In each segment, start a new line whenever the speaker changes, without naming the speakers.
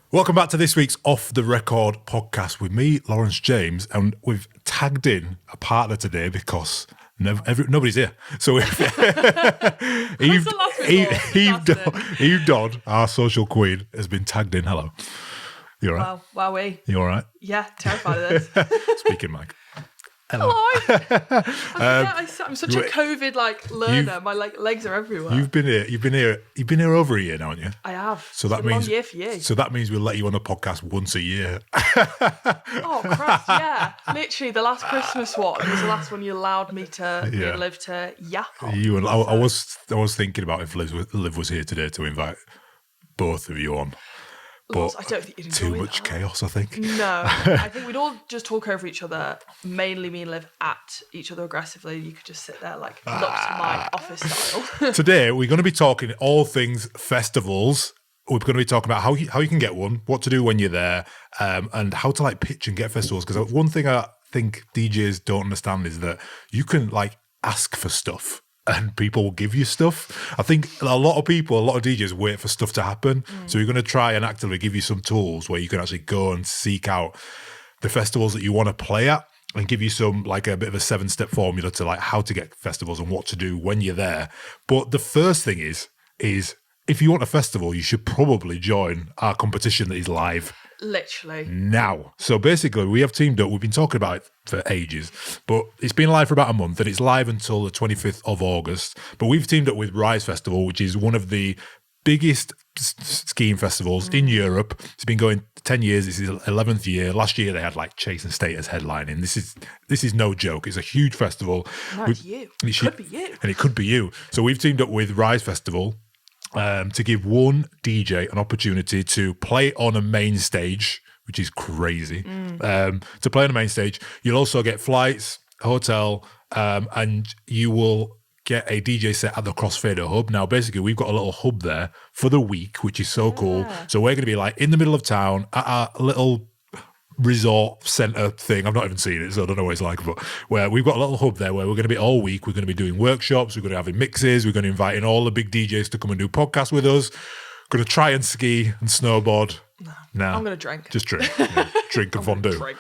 Welcome back to this week's Off the Record podcast with me, Lawrence James, and we've tagged in a partner today because nobody's here. So we've Eve Dodd, our social queen, has been tagged in. Hello. You all right?
Wow, wowee.
You all right?
Yeah, terrified of this.
Speaking, Mike.
Hello. I'm such a COVID learner. My legs are everywhere.
You've been here over a year now, haven't you?
I have.
So that
it's been
means
a long year for you.
So that means we'll let you on the podcast once a year.
Oh Christ, yeah. Literally the last Christmas one was the last one you allowed me to live to yap on.
You and I was thinking about if Liv was here today to invite both of you on. But
I don't think you'd enjoy
too much chaos, I think.
No, I think we'd all just talk over each other, mainly me and Liv at each other aggressively. You could just sit there look to my office style.
Today, we're going to be talking all things festivals. We're going to be talking about how you can get one, what to do when you're there, and how to pitch and get festivals. Because one thing I think DJs don't understand is that you can ask for stuff. And people will give you stuff. I think a lot of DJs wait for stuff to happen. So we're going to try and actively give you some tools where you can actually go and seek out the festivals that you want to play at and give you some a bit of a 7-step formula to how to get festivals and what to do when you're there. But the first thing is if you want a festival, you should probably join our competition that is live.
Literally.
Now. So basically, we have teamed up. We've been talking about it for ages, but it's been live for about a month and it's live until the 25th of August. But we've teamed up with Rise Festival, which is one of the biggest skiing festivals in Europe. It's been going 10 years. This is 11th year. Last year, they had Chase and State as headlining. This is no joke. It's a huge festival.
No, it's you. It could be you.
And it could be you. So we've teamed up with Rise Festival to give one DJ an opportunity to play on a main stage, which is crazy. To play on a main stage, you'll also get flights, hotel, and you will get a DJ set at the Crossfader hub. Now, basically, we've got a little hub there for the week, which is so cool. So we're going to be in the middle of town at our little resort centre thing. I've not even seen it, so I don't know what it's like, but where we've got a little hub there where we're going to be all week. We're going to be doing workshops. We're going to have mixes. We're going to invite in all the big DJs to come and do podcasts with us. Going to try and ski and snowboard. No,
I'm going to drink.
Just drink. Yeah. Drink and fondue.
Drink.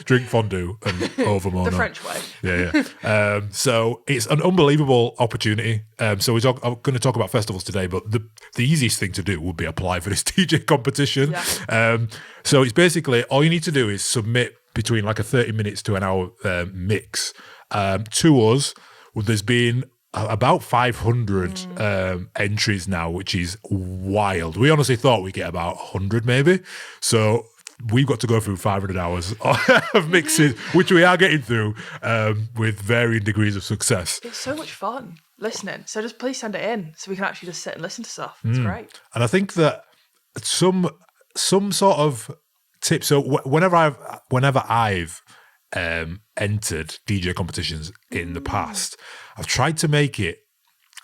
Drink fondue and overmore.
The French way.
Yeah. So it's an unbelievable opportunity. So I'm going to talk about festivals today, but the easiest thing to do would be apply for this DJ competition.
Yeah.
So it's basically all you need to do is submit between a 30 minutes to an hour mix to us. There's been about 500 entries now, which is wild. We honestly thought we'd get about 100 maybe. So we've got to go through 500 hours of mixes, which we are getting through with varying degrees of success.
It's so much fun listening. So just please send it in so we can actually just sit and listen to stuff. It's great.
And I think that some sort of tips. So whenever I've entered DJ competitions in the past, I've tried to make it.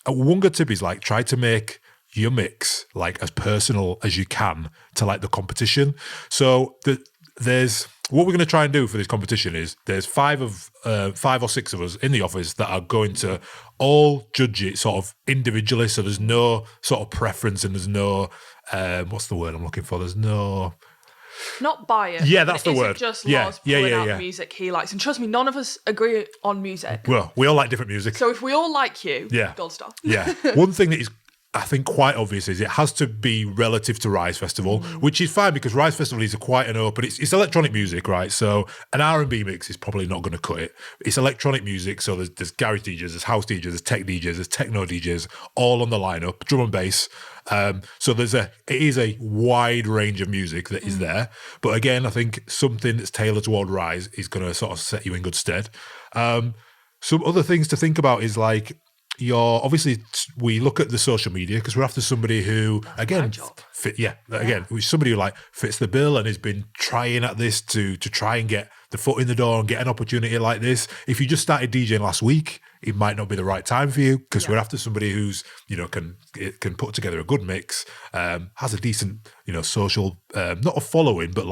One good tip is try to make your mix as personal as you can to the competition. So there's what we're going to try and do for this competition is there's 5 or 6 of us in the office that are going to all judge it sort of individually. So there's no sort of preference and there's no what's the word I'm looking for? There's no.
Not bias.
Yeah, that's the word.
Just Lars pulling out the music he likes. And trust me, none of us agree on music.
Well, we all like different music.
So if we all like you, gold star.
Yeah. One thing that is, I think, quite obvious is it has to be relative to Rise Festival, which is fine because Rise Festival is quite an open. It's electronic music, right? So an R&B mix is probably not going to cut it. It's electronic music, so there's garage DJs, there's house DJs, there's tech DJs, there's techno DJs, all on the lineup, drum and bass. So it is a wide range of music that is there. But again, I think something that's tailored toward Rise is going to sort of set you in good stead. Some other things to think about is we look at the social media because we're after somebody who, again, somebody who fits the bill and has been trying at this to try and get the foot in the door and get an opportunity like this. If you just started DJing last week, it might not be the right time for you because we're after somebody who's, can put together a good mix, has a decent, social, not a following, but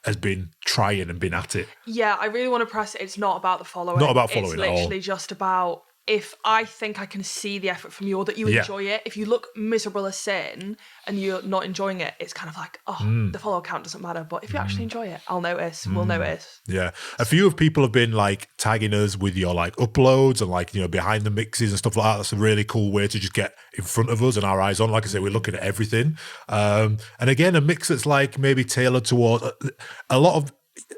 has been trying and been at it.
Yeah, I really want to press it. It's not about the following.
Not about following
at all. It's literally just about if I think I can see the effort from you or that you enjoy it, if you look miserable as sin and you're not enjoying it, it's kind of like, the follow count doesn't matter. But if you actually enjoy it, I'll notice. We'll notice.
Yeah. A few of people have been like tagging us with your like uploads and like, you know, behind the mixes and stuff like that. That's a really cool way to just get in front of us and our eyes on. Like I say, we're looking at everything. And again, a mix that's like maybe tailored towards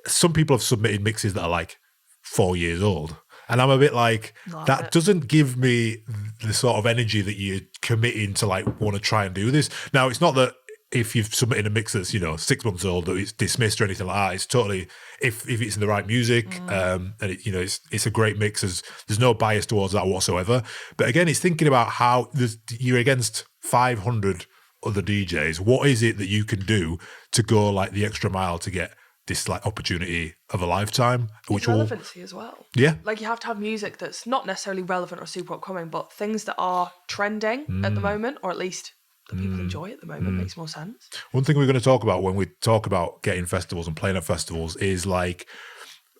some people have submitted mixes that are like 4 years old. And I'm a bit like, that doesn't give me the sort of energy that you're committing to like want to try and do this. Now, it's not that if you've submitted a mix that's, you know, 6 months old, that it's dismissed or anything like that. It's totally, if it's in the right music, and it, you know, it's a great mix. There's no bias towards that whatsoever. But again, it's thinking about how you're against 500 other DJs. What is it that you can do to go like the extra mile to get this like opportunity of a lifetime, which
relevancy as well.
Yeah,
like you have to have music that's not necessarily relevant or super upcoming, but things that are trending at the moment, or at least that people enjoy at the moment, makes more sense.
One thing we're going to talk about when we talk about getting festivals and playing at festivals is like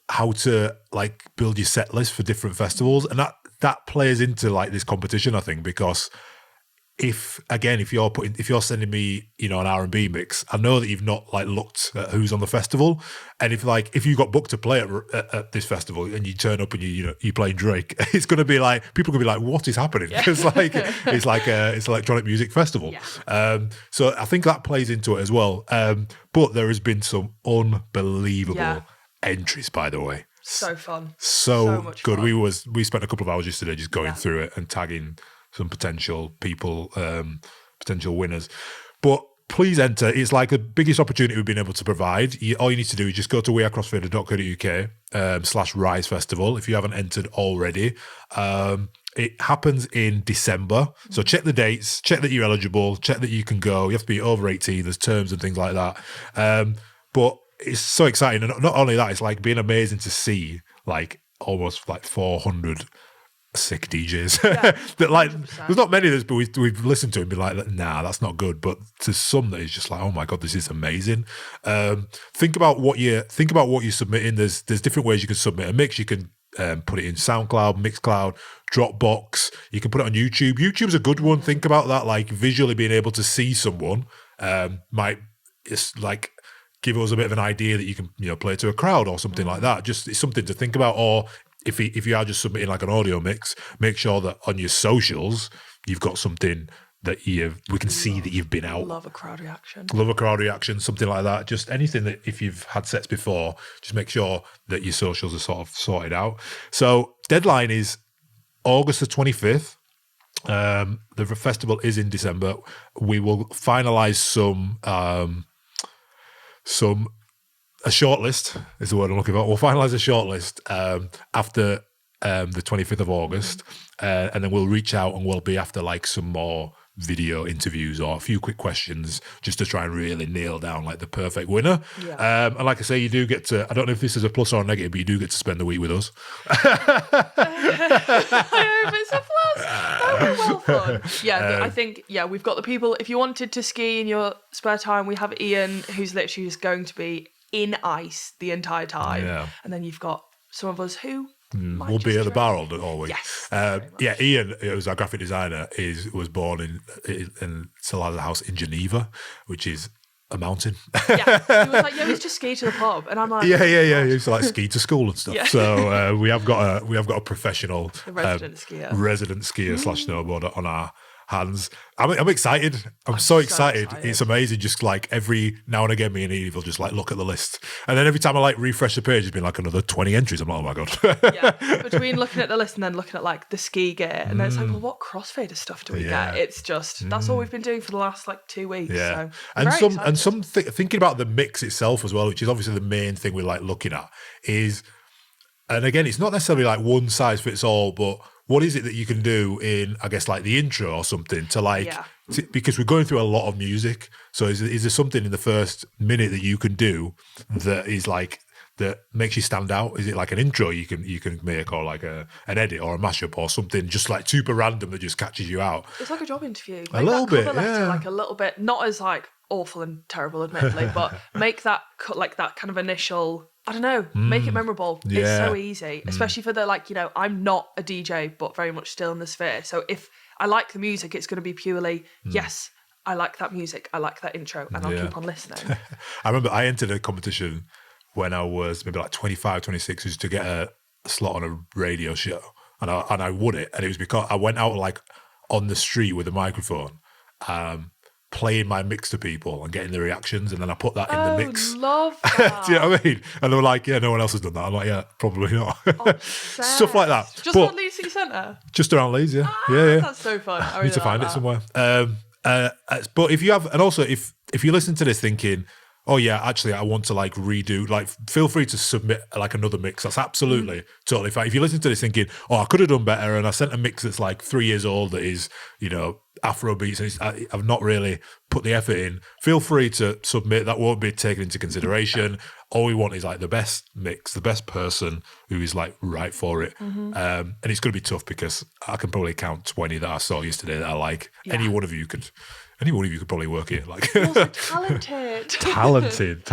how to like build your set list for different festivals, and that plays into like this competition, I think, because if you're sending me, you know, an R&B mix, I know that you've not like looked at who's on the festival, and if you got booked to play at this festival and you turn up and you play Drake, it's going to be like people are going to be like, what is happening? Because like it's an electronic music festival. Yeah. So I think that plays into it as well. But there has been some unbelievable entries, by the way.
So fun.
So
much
good.
Fun.
We spent a couple of hours yesterday just going through it and tagging some potential people, potential winners. But please enter. It's like the biggest opportunity we've been able to provide. All you need to do is just go to wearecrossfader.co.uk/Rise Festival if you haven't entered already. It happens in December. So check the dates, check that you're eligible, check that you can go. You have to be over 18. There's terms and things like that. But it's so exciting. And not only that, it's like being amazing to see like almost like 400 sick DJs that like 100%. There's not many of us, but we've listened to it and been like, nah, that's not good. But to some that is just like, oh my god, this is amazing. Think about what you're submitting. There's different ways you can submit a mix. You can put it in SoundCloud, Mixcloud, Dropbox. You can put it on YouTube. YouTube's a good one. Think about that, like visually being able to see someone might just like give us a bit of an idea that you can, you know, play to a crowd or something like that. Just it's something to think about. Or if you are just submitting like an audio mix, make sure that on your socials you've got something that we can see that you've been out.
Love a crowd reaction,
something like that. Just anything that if you've had sets before, just make sure that your socials are sort of sorted out. So deadline is August the 25th. The festival is in December. We will finalize a shortlist is the word I'm looking for. We'll finalise a shortlist after the 25th of August, and then we'll reach out and we'll be after like some more video interviews or a few quick questions just to try and really nail down like the perfect winner. Yeah. And like I say, you do get to, I don't know if this is a plus or a negative, but you do get to spend the week with us.
I hope it's a plus. That would be well fun. Yeah, I think, we've got the people. If you wanted to ski in your spare time, we have Ian, who's literally just going to be in ice the entire time. Yeah. And then you've got some of us who
we'll be at the bar all week.
Yes.
Ian, who's our graphic designer, was born in still has a house in Geneva, which is a mountain.
Yeah. He was like, he's just ski to the pub. And I'm like,
yeah. He used to like ski to school and stuff. Yeah. So we have got a professional resident skier /snowboarder on our hands. I'm excited. I'm so excited. It's amazing. Just like every now and again, me and Eve will just like look at the list, and then every time I like refresh the page, it's been like another 20 entries. I'm like, oh my god.
Between looking at the list and then looking at like the ski gear, and then it's like, well, what Crossfader stuff do we get? It's just that's all we've been doing for the last like 2 weeks. Yeah, so
thinking about the mix itself as well, which is obviously the main thing we're like looking at is, and again, it's not necessarily like one size fits all, but what is it that you can do in, I guess, like the intro or something to like, because we're going through a lot of music. So is there something in the first minute that you can do that is like, that makes you stand out? Is it like an intro you can make, or like an edit or a mashup or something just like super random that just catches you out?
It's like a job interview.
Make a little bit,
like a little bit, not as like awful and terrible, admittedly, but make that like that kind of initial I don't know, make it memorable.
Yeah.
It's so easy, especially for the, like, you know, I'm not a DJ, but very much still in the sphere. So if I like the music, it's going to be purely, yes, I like that music, I like that intro, and I'll keep on listening.
I remember I entered a competition when I was maybe like 25, 26, just to get a slot on a radio show. And I won it. And it was because I went out like on the street with a microphone, playing my mix to people and getting the reactions, and then I put that in the mix.
Love that.
Do you know what I mean? And they were like, yeah, no one else has done that. I'm like, yeah, probably not. Stuff like that.
Just on Leeds City Centre?
Just around Leeds, yeah. Yeah.
That's so fun. I really
need to find
like
it somewhere. But if you have, and also if you listen to this thinking, oh yeah, actually I want to like redo, like feel free to submit like another mix. That's absolutely totally fine. If you listen to this thinking, oh, I could have done better, and I sent a mix that's like 3 years old that is, you know, Afro beats, and I've not really put the effort in, feel free to submit. That won't be taken into consideration. All we want is like the best mix, the best person who is like right for it. And it's going to be tough because I can probably count 20 that I saw yesterday that I like. Any one of you could probably work it. Like,
also talented.
talented.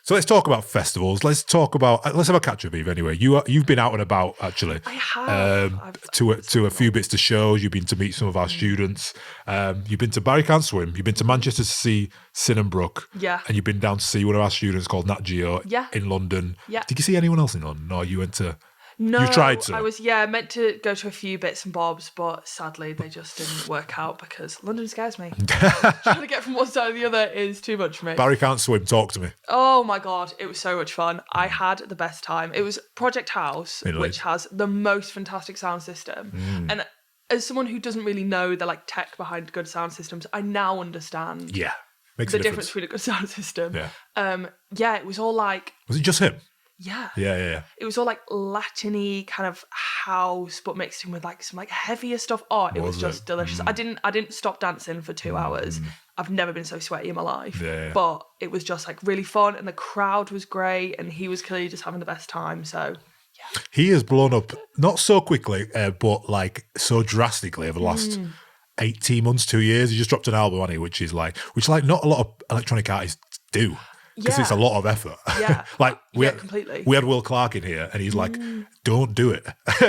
So let's talk about festivals. Let's have a catch up, Eve. Anyway, you've been out and about actually.
I have.
To a few bits to shows. You've been to meet some of our students. You've been to Barry Can't Swim. You've been to Manchester to see Cinnamon.
Yeah.
And you've been down to see one of our students called Nat Geo in London.
Yeah.
Did you see anyone else in London? No, you went to.
No,
you tried to.
I was meant to go to a few bits and bobs, but sadly they just didn't work out because London scares me. Trying to get from one side to the other is too much for me.
Barry Can't Swim. Talk to me.
Oh my god, it was so much fun. I had the best time. It was Project House, which has the most fantastic sound system, and as someone who doesn't really know the like tech behind good sound systems, I now understand.
Yeah, makes
the
a
difference between a good sound system.
Yeah.
It was all like.
Was it just him?
Yeah.
Yeah.
It was all like Latin-y kind of house, but mixed in with like some like heavier stuff. Oh, it was just delicious. I didn't stop dancing for 2 hours. I've never been so sweaty in my life.
Yeah.
But it was just like really fun, and the crowd was great, and he was clearly just having the best time. So yeah.
He has blown up not so quickly, but like so drastically over the last 18 months, 2 years. He just dropped an album on it, which not a lot of electronic artists do. Because it's a lot of effort.
Yeah.
Completely. We had Will Clark in here, and he's like, don't do it.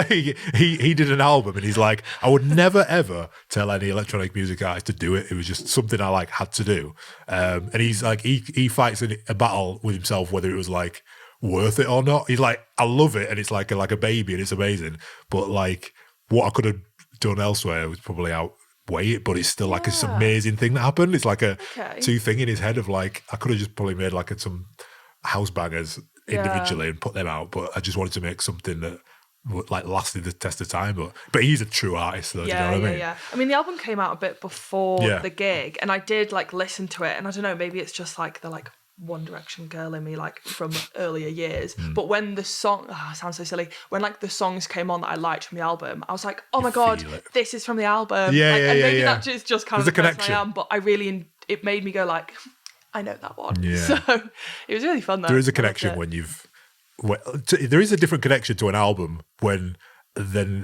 he did an album, and he's like, I would never ever tell any electronic music artist to do it. It was just something I like had to do. And he's like, he fights a battle with himself whether it was like worth it or not. He's like, I love it, and it's like a baby, and it's amazing. But like what I could have done elsewhere was probably outweigh it, but it's still like this amazing thing that happened. It's like a two thing in his head of like, I could have just probably made like some house bangers individually and put them out, but I just wanted to make something that like lasted the test of time. But he's a true artist though. Do you know what I mean?
I mean, the album came out a bit before the gig, and I did like listen to it, and I don't know, maybe it's just like the like One Direction girl in me, like from earlier years. But when the song, it sounds so silly, when like the songs came on that I liked from the album, I was like, oh my god, this is from the album. And maybe that is just kind of the person I am, but it made me go like, I know that one. Yeah. So it was really fun though.
There is a connection there is a different connection to an album than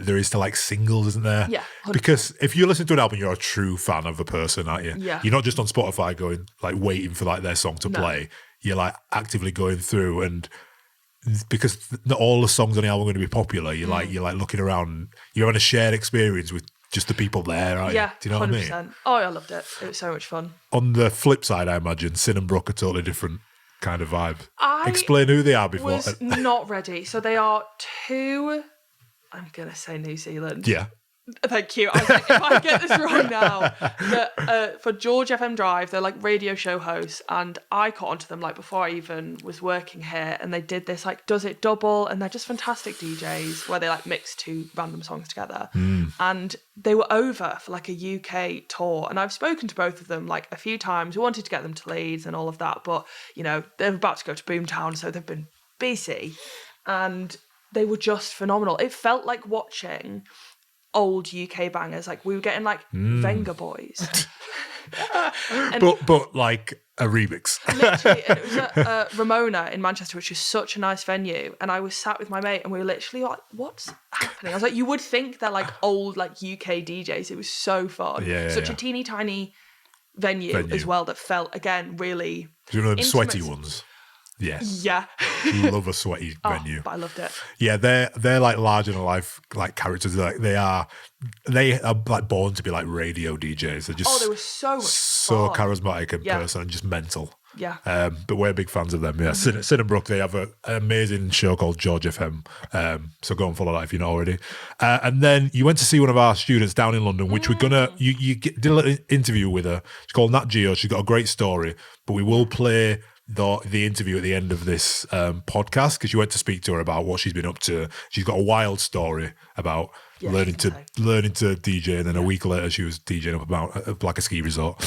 there is to like singles, isn't there?
Yeah. 100%.
Because if you listen to an album, you're a true fan of a person, aren't you?
Yeah.
You're not just on Spotify going like waiting for like their song to play. You're like actively going through, and because not all the songs on the album are going to be popular, you're like looking around, you're having a shared experience with just the people there, aren't you? Do you know 100%. What I mean?
Oh, I loved it. It was so much fun.
On the flip side, I imagine Sin and Brook are totally different kind of vibe. Explain who they are before.
I was not ready. So they are two, I'm going to say New Zealand.
Yeah.
Thank you. I was like, if I get this wrong now, for George FM Drive, they're like radio show hosts, and I caught onto them like before I even was working here, and they did this like Does It Double, and they're just fantastic DJs where they like mix two random songs together. And they were over for like a UK tour, and I've spoken to both of them like a few times. We wanted to get them to Leeds and all of that, but you know, they're about to go to Boomtown, so they've been busy, and they were just phenomenal. It felt like watching old UK bangers. Like we were getting like Venga Boys.
but like a remix.
Literally, and it was at Ramona in Manchester, which is such a nice venue. And I was sat with my mate, and we were literally like, what's happening? I was like, you would think they're like old like UK DJs. It was so fun. Such a teeny tiny venue as well that felt, again, really
Do you know them sweaty ones? Yes.
Yeah.
Love a sweaty venue.
But I loved it.
Yeah, they're like larger than life like characters. Like they are like born to be like radio DJs. They're just
they were so much
so
fun.
charismatic in person and just mental.
Yeah.
But we're big fans of them. Yeah. Sid and Brooke, they have an amazing show called George FM. So go and follow that if you're not already. And then you went to see one of our students down in London, which we're gonna did a little interview with her. She's called Nat Geo. She's got a great story, but we will play the interview at the end of this podcast because you went to speak to her about what she's been up to. She's got a wild story about learning to DJ, and then a week later she was DJing up about like a ski resort.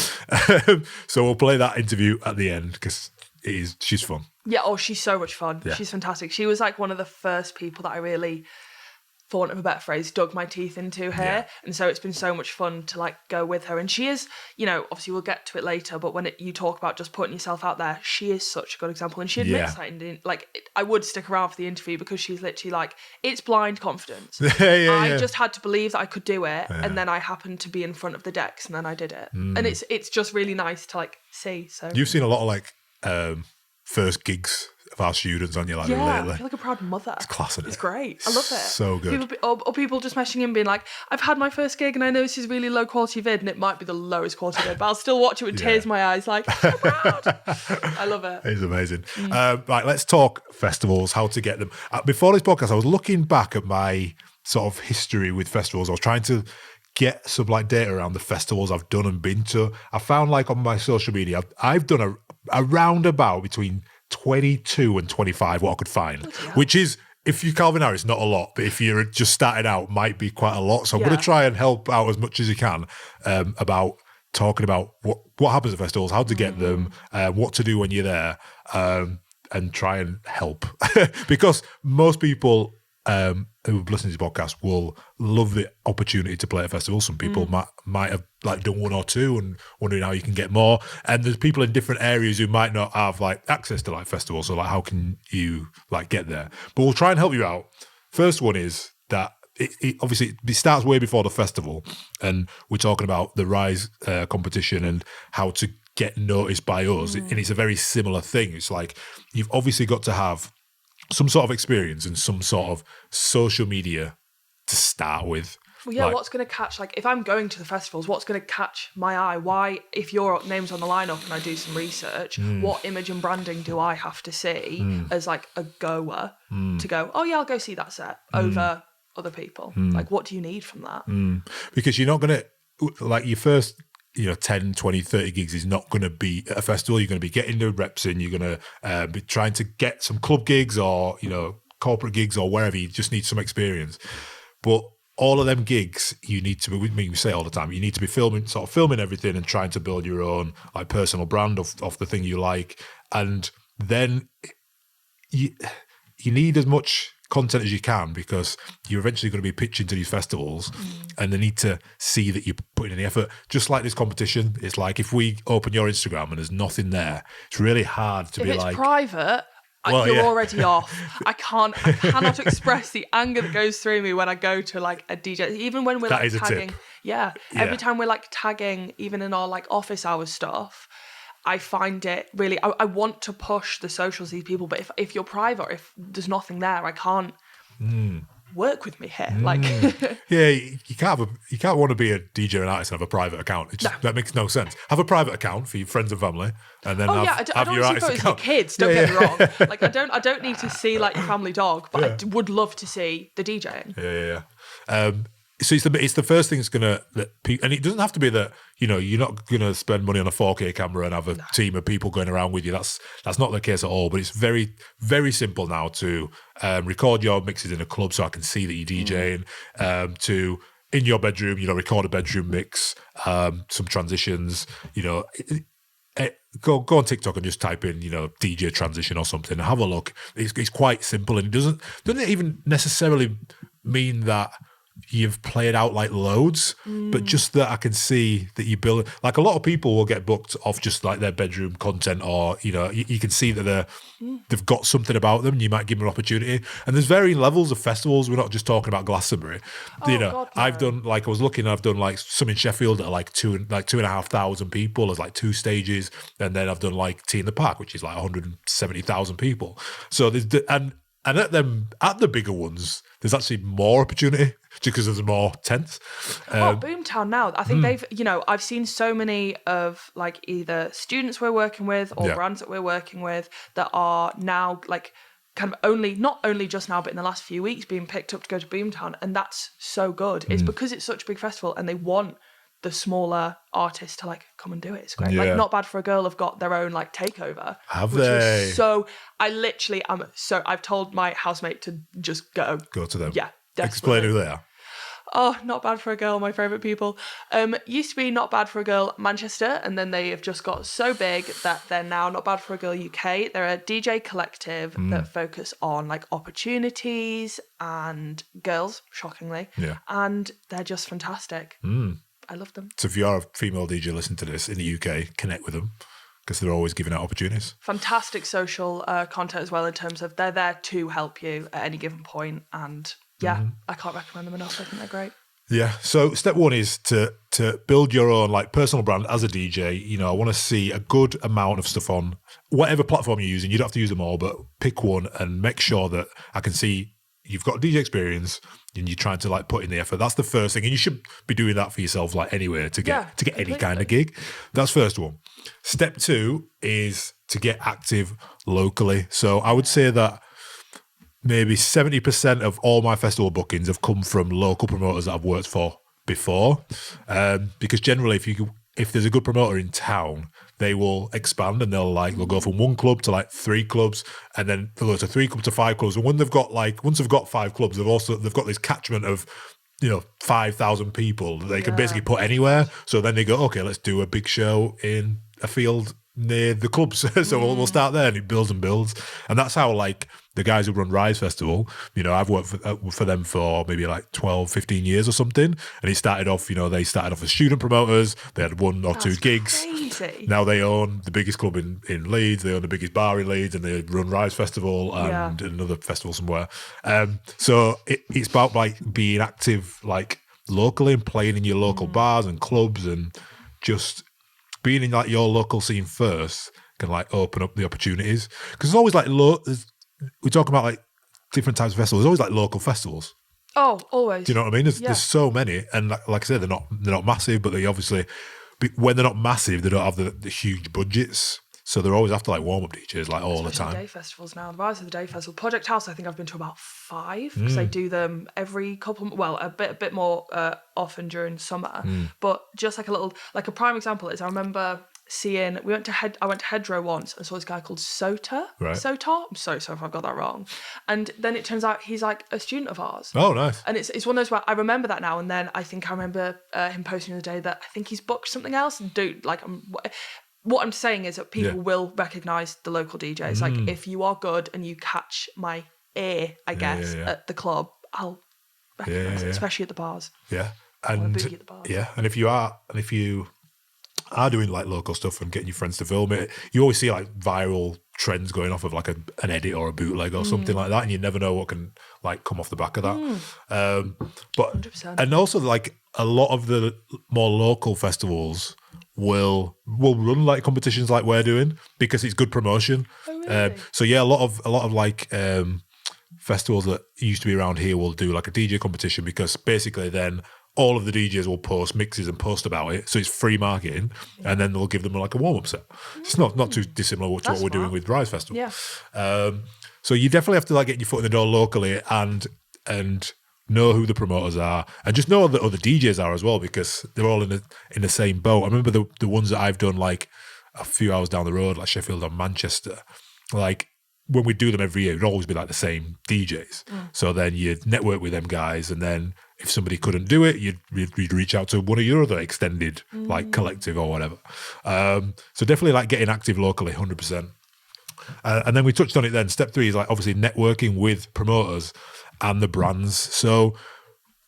So we'll play that interview at the end because she's fun.
Yeah, she's so much fun. Yeah. She's fantastic. She was like one of the first people that I really, for want of a better phrase, dug my teeth into here. Yeah. And so it's been so much fun to like go with her. And she is, obviously we'll get to it later, but when you talk about just putting yourself out there, she is such a good example. And she admits that I would stick around for the interview because she's literally like, it's blind confidence. I just had to believe that I could do it. Yeah. And then I happened to be in front of the decks and then I did it. And it's just really nice to like see. So
you've seen a lot of like first gigs of our students on your lately.
I feel like a proud mother.
It's class, isn't it?
It's great. I love it.
So good.
People just messaging in being like, I've had my first gig and I know this is really low quality vid and it might be the lowest quality vid, but I'll still watch it with tears in my eyes like, I'm so proud. I love it.
It's amazing. Right, let's talk festivals, how to get them. Before this podcast, I was looking back at my sort of history with festivals. I was trying to get some like data around the festivals I've done and been to. I found like on my social media, I've done a roundabout between 22 and 25 what I could find, which is, if you're Calvin Harris, not a lot, but if you're just starting out, might be quite a lot. So I'm going to try and help out as much as you can about talking about what happens at festivals, how to get them, what to do when you're there, and try and help. Because most people who listen to this podcast will love the opportunity to play at festivals. Some people might have like done one or two and wondering how you can get more. And there's people in different areas who might not have like access to like festivals. So like, how can you like get there? But we'll try and help you out. First one is that obviously it starts way before the festival, and we're talking about the Rise competition and how to get noticed by us. And it's a very similar thing. It's like you've obviously got to have some sort of experience and some sort of social media to start with.
Well, yeah, what's going to catch, like, if I'm going to the festivals, what's going to catch my eye? Why, if your name's on the lineup and I do some research, what image and branding do I have to see as, like, a goer to go, oh, yeah, I'll go see that set over other people? Like, what do you need from that?
Because you're not going to, like, your first 10, 20, 30 gigs is not going to be at a festival. You're going to be getting the reps in. You're going to be trying to get some club gigs or, corporate gigs or wherever. You just need some experience. But all of them gigs, you need to be, we say all the time, you need to be filming everything and trying to build your own like personal brand of the thing you like. And then you need as much content as you can, because you're eventually going to be pitching to these festivals and they need to see that you're putting in the effort. Just like this competition, it's like if we open your Instagram and there's nothing there, it's really hard to be like... If
it's private, you're already off. I cannot express the anger that goes through me when I go to like a DJ, even when we're like tagging. Yeah, every time we're like tagging, even in our like office hours stuff, I find it really, I want to push the socials to these people, but if you're private, if there's nothing there, I can't work with me here. Like,
yeah, you can't want to be a DJ and artist and have a private account. That makes no sense. Have a private account for your friends and family, and then have your artist account.
Your kids. Don't get me wrong. Like, I don't need to see like your family dog, but I would love to see the DJing.
Yeah. So it's the first thing that's gonna and it doesn't have to be that you're not gonna spend money on a 4K camera and have a team of people going around with you. That's not the case at all. But it's very, very simple now to record your mixes in a club so I can see that you're DJing. To in your bedroom, record a bedroom mix, some transitions. Go on TikTok and just type in DJ transition or something. Have a look. It's quite simple, and it doesn't even necessarily mean that you've played out like loads, but just that I can see that you build, like a lot of people will get booked off just like their bedroom content, or, you know, you can see that they've got something about them and you might give them an opportunity. And there's varying levels of festivals. We're not just talking about Glastonbury. You know,
God, no.
I've done, like, I was looking, I've done like some in Sheffield that are like 2,500 people. There's like 2 stages. And then I've done like Tea in the Park, which is like 170,000 people. So there's, and at the bigger ones, there's actually more opportunity just because there's more tents.
Boomtown now, I think they've, you know, I've seen so many of like either students we're working with or brands that we're working with that are now like kind of not only just now, but in the last few weeks being picked up to go to Boomtown. And that's so good. It's because it's such a big festival and they want the smaller artists to like come and do it. It's great.
Yeah.
Like Not Bad for a Girl have got their own like takeover.
Have
which
they?
Is so I've told my housemate to just go
to them.
Yeah, desperately.
Explain who they are.
Oh, Not Bad for a Girl, my favourite people. Used to be Not Bad for a Girl Manchester, and then they have just got so big that they're now Not Bad for a Girl UK. They're a DJ collective that focus on like opportunities and girls, shockingly.
Yeah.
And they're just fantastic. I love them.
So if you are a female DJ listening to this in the UK, connect with them because they're always giving out opportunities.
Fantastic social content as well in terms of they're there to help you at any given point. And yeah, I can't recommend them enough. I think they're great.
Yeah. So step one is to build your own like personal brand as a DJ. You know, I want to see a good amount of stuff on whatever platform you're using. You don't have to use them all, but pick one and make sure that I can see you've got DJ experience and you're trying to like put in the effort. That's the first thing. And you should be doing that for yourself like anywhere to get any kind of gig. That's first one. Step two is to get active locally. So I would say that maybe 70% of all my festival bookings have come from local promoters that I've worked for before. Because generally if there's a good promoter in town, they will expand and they'll go from 1 club to like 3 clubs, and then they'll go to 3 clubs to 5 clubs. And when once they've got 5 clubs, they've got this catchment of, you know, 5,000 people that they can basically put anywhere. So then they go, okay, let's do a big show in a field near the clubs. So we'll start there, and it builds and builds. And that's how like the guys who run Rise Festival, you know, I've worked for them for maybe like 12, 15 years or something. And it started off, you know, they started off as student promoters. They had 1 or 2 gigs.
Crazy.
Now they own the biggest club in Leeds. They own the biggest bar in Leeds, and they run Rise Festival and another festival somewhere. So it's about like being active like locally and playing in your local bars and clubs, and just being in like your local scene first can like open up the opportunities. Because there's always like we talk about like different types of festivals. There's always like local festivals.
Oh, always.
Do you know what I mean? There's so many, and like I said, they're not massive, but they obviously, when they're not massive, they don't have the huge budgets. So they're always after like warm-up DJs like all the time.
Day festivals now. The Rise of the Day Festival. Project House, I think I've been to about 5 because they do them every couple, a bit more often during summer. But just like a prime example is I remember seeing, I went to Hedgerow once and saw this guy called Sota.
Right.
Sota? I'm so sorry if I've got that wrong. And then it turns out he's like a student of ours.
Oh, nice.
And it's one of those where I remember that now, and then I think I remember him posting the other day that I think he's booked something else. What I'm saying is that people will recognise the local DJs. Like if you are good and you catch my ear, I guess, at the club, I'll recognise it, especially at the bars.
Yeah.
And at the bars.
Yeah. And if you are doing like local stuff and getting your friends to film it, you always see like viral trends going off of like an edit or a bootleg or something like that, and you never know what can like come off the back of that. But
100%.
And also like a lot of the more local festivals will run like competitions like we're doing because it's good promotion.
Oh, really?
So yeah, a lot of like festivals that used to be around here will do like a DJ competition, because basically then all of the DJs will post mixes and post about it, so it's free marketing, and then they'll give them like a warm-up set. It's not too dissimilar to what we're doing with Rise Festival.
Yeah.
So you definitely have to like get your foot in the door locally and know who the promoters are, and just know that other DJs are as well, because they're all in the same boat. I remember the ones that I've done like a few hours down the road, like Sheffield and Manchester, like when we do them every year, it'd always be like the same DJs. So then you'd network with them guys, and then if somebody couldn't do it, you'd reach out to one of your other extended like collective or whatever. So definitely like getting active locally, 100%. And then we touched on it then. Step 3 is like obviously networking with promoters and the brands. So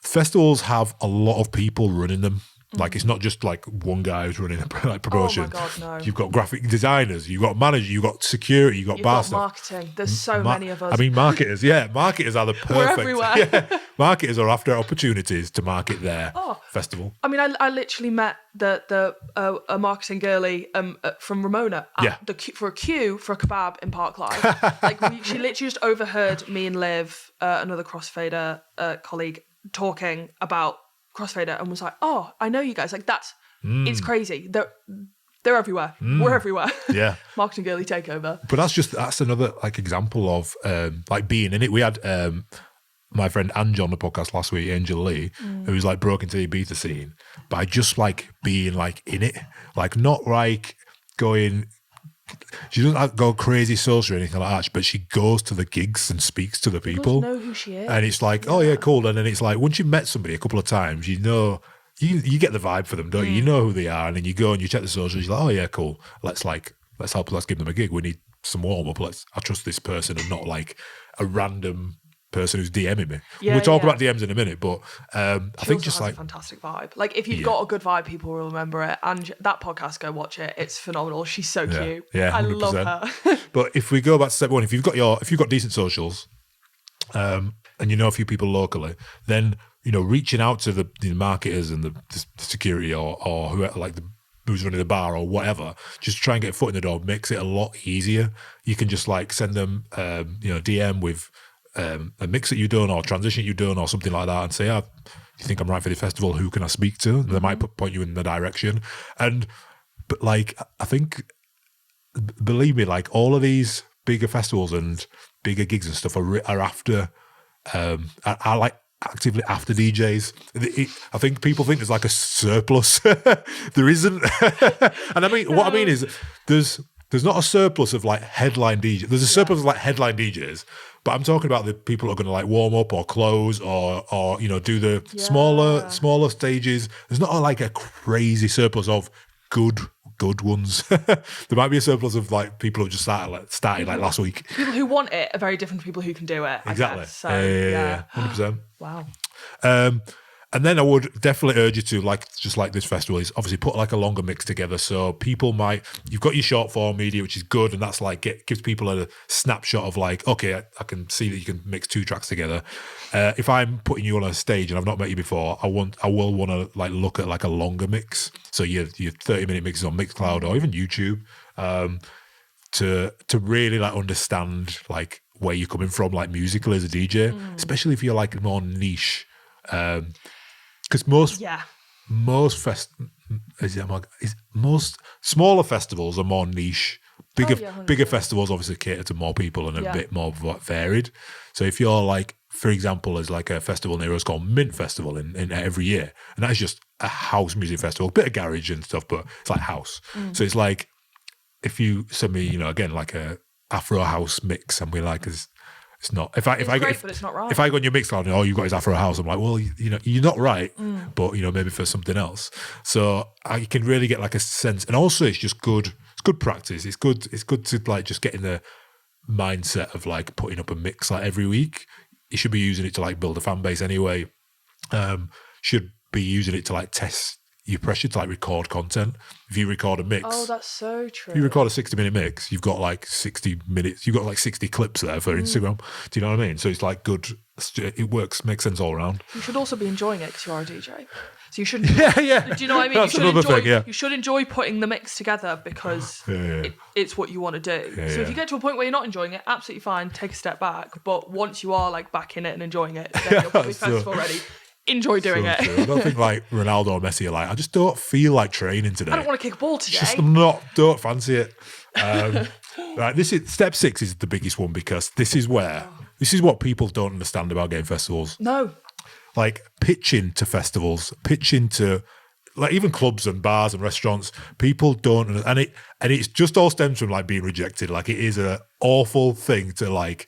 festivals have a lot of people running them. Like, it's not just like one guy who's running a like promotion.
Oh my God, no.
You've got graphic designers, you've got managers, you've got security, you've got bar staff.
Marketing. There's so many of us.
I mean, marketers, marketers are the perfect.
We're everywhere.
Yeah, marketers are after opportunities to market their festival.
I mean, I literally met a marketing girly from Ramona at for a queue for a kebab in Park Life. Like, she literally just overheard me and Liv, another Crossfader colleague, talking about Crossfader, and was like, "Oh, I know you guys. Like, that's it's crazy. They're everywhere. We're everywhere."
Yeah,
marketing girly takeover.
But that's another like example of like being in it. We had my friend Ange on the podcast last week, Angel Lee, who was like broke into the Ibiza scene, by just like being like in it, like not like going. She doesn't go crazy social or anything like that, but she goes to the gigs and speaks to the people.
Know who she is.
And it's like, oh yeah, cool. And then it's like, once you've met somebody a couple of times, you know, you get the vibe for them, don't you? You know who they are, and then you go and you check the socials. You're like, oh yeah, cool. Let's give them a gig. We need some warm up. I trust this person and not like a random person who's DMing me. We'll talk about DMs in a minute, but I think just like
a fantastic vibe. Like, if you've got a good vibe, people will remember it. And that podcast, go watch it. It's phenomenal. She's so cute.
Yeah, 100%.
I love her.
But if we go back to step one, if you've got decent socials, and you know a few people locally, then reaching out to the marketers and the security or whoever, like who's running the bar or whatever, just try and get a foot in the door makes it a lot easier. You can just like send them DM with a mix that you've done or transition you've done or something like that, and say, you think I'm right for the festival? Who can I speak to? And they might point you in the direction. But like, I think, believe me, like all of these bigger festivals and bigger gigs and stuff are after, are like actively after DJs. I think people think there's like a surplus. There isn't. And I mean, what I mean is there's not a surplus of like headline DJs. There's a surplus of like headline DJs, but I'm talking about the people who are going to like warm up or close or do the smaller stages. There's not like a crazy surplus of good ones. There might be a surplus of like people who just started like last week.
People who want it are very different to people who can do it.
Exactly.
I guess. So, yeah,
100%.
Wow.
And then I would definitely urge you to, like, just like this festival, is obviously put like a longer mix together. So people you've got your short form media, which is good, and that's like gives people a snapshot of like, okay, I can see that you can mix 2 tracks together. If I'm putting you on a stage and I've not met you before, I will want to like look at like a longer mix. So your 30-minute mixes on Mixcloud or even YouTube, to really like understand like where you're coming from, like musically as a DJ, especially if you're like more niche. Because most smaller festivals are more niche. Bigger festivals obviously cater to more people and a bit more varied. So if you're like, for example, there's like a festival near us called Mint Festival in every year, and that's just a house music festival, a bit of garage and stuff, but it's like house. So it's like, if you send me, again, like a Afro house mix, and we're like, it's not. But it's not right. If I go on your Mixcloud and you got his Afro house, I'm like, well, you're not right, but maybe for something else. So I can really get like a sense, and also it's just good. It's good practice. It's good to like just get in the mindset of like putting up a mix like every week. You should be using it to like build a fan base anyway. Should be using it to like test your pressure to like record content. If you record a mix,
that's so true.
If you record a 60-minute mix, you've got like 60 minutes. You've got like 60 clips there for Instagram. Do you know what I mean? So it's like good. It works. Makes sense all around.
You should also be enjoying it because you are a DJ. So you shouldn't.
Yeah.
Do you know what I mean?
That's another thing. Yeah.
You should enjoy putting the mix together because it's what you want to do. So if you get to a point where you're not enjoying it, absolutely fine. Take a step back. But once you are like back in it and enjoying it, then you're probably festival ready. Enjoy doing it.
I don't think like Ronaldo or Messi are like, I just don't feel like training today.
I don't want to kick a ball today.
Don't fancy it. Right, this is step 6 is the biggest one, because this is what people don't understand about game festivals.
No.
Like pitching to festivals, pitching to like even clubs and bars and restaurants, people don't, and it's just all stems from like being rejected. Like, it is an awful thing to like.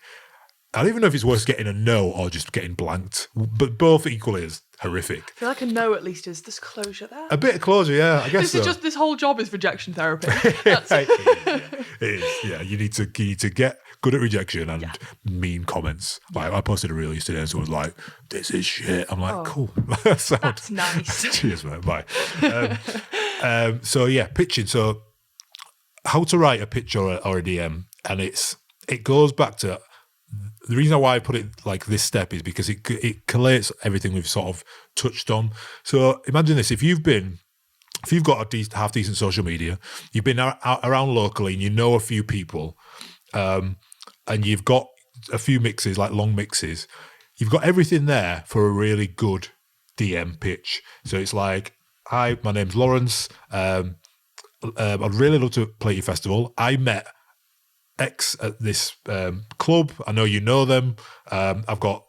I don't even know if it's worth getting a no or just getting blanked, but both equally is horrific.
I feel like a no at least is there's closure there.
A bit of closure, yeah, I guess
this whole job is rejection therapy.
It is, yeah. You need to get good at rejection and mean comments. Like I posted a reel yesterday and someone was like, "This is shit." I'm like, "Cool."
That's nice.
Cheers, mate. Bye. So yeah, pitching. So how to write a pitch or a DM, and it goes back to the reason why I put it like this step is because it collates everything we've sort of touched on. So imagine this: if you've got a half decent social media, you've been out around locally, and you know a few people, and you've got a few mixes, like long mixes, you've got everything there for a really good DM pitch. So it's like, "Hi, my name's Lawrence. I'd really love to play at your festival. I met X at this club. I know you know them. I've got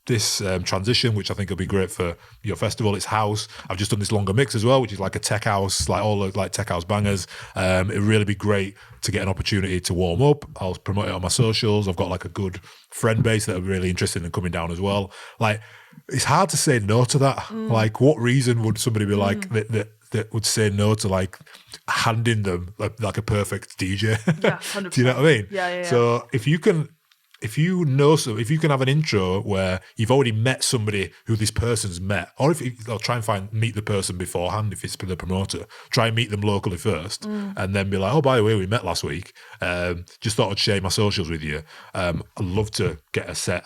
this transition, which I think will be great for your festival. It's house. I've just done this longer mix as well, which is like a tech house, like all the like tech house bangers. It'd really be great to get an opportunity to warm up. I'll promote it on my socials. I've got like a good friend base that are really interested in coming down as well. Like, it's hard to say no to that. Like, what reason would somebody be like that would say no to like handing them like a perfect DJ?
Yeah, 100%.
Do you know what I mean?
Yeah.
So if you can have an intro where you've already met somebody who this person's met, or I'll try and meet the person beforehand if it's the promoter, try and meet them locally first, and then be like, "Oh, by the way, we met last week. Just thought I'd share my socials with you. I'd love to get a set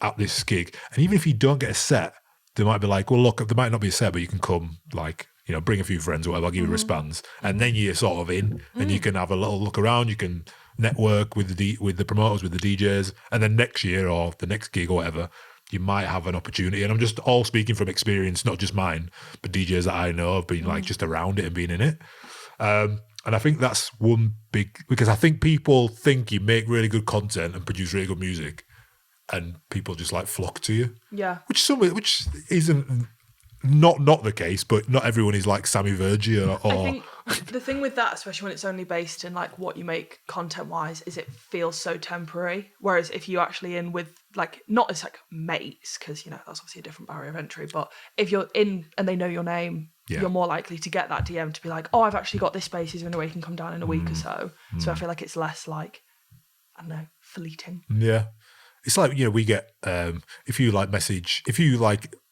at this gig." And even if you don't get a set, they might be like, "Well, look, there might not be a set, but you can come, like, you know, bring a few friends or whatever, I'll give you a wristbands." And then you're sort of in, and you can have a little look around, you can network with the promoters, with the DJs, and then next year or the next gig or whatever, you might have an opportunity. And I'm just all speaking from experience, not just mine, but DJs that I know have been like just around it and being in it. And I think that's one big, because I think people think you make really good content and produce really good music, and people just like flock to you.
Yeah.
Which isn't not the case, but not everyone is like Sammy Vergi or
I think the thing with that, especially when it's only based in like what you make content wise, is it feels so temporary. Whereas if you're actually in with like, not as like mates, because you know that's obviously a different barrier of entry, but if you're in and they know your name, you're more likely to get that DM to be like, "Oh, I've actually got this space, is there any way you can come down in a week or so?" So I feel like it's less like, I don't know, fleeting.
Yeah. It's like, you know, we get if you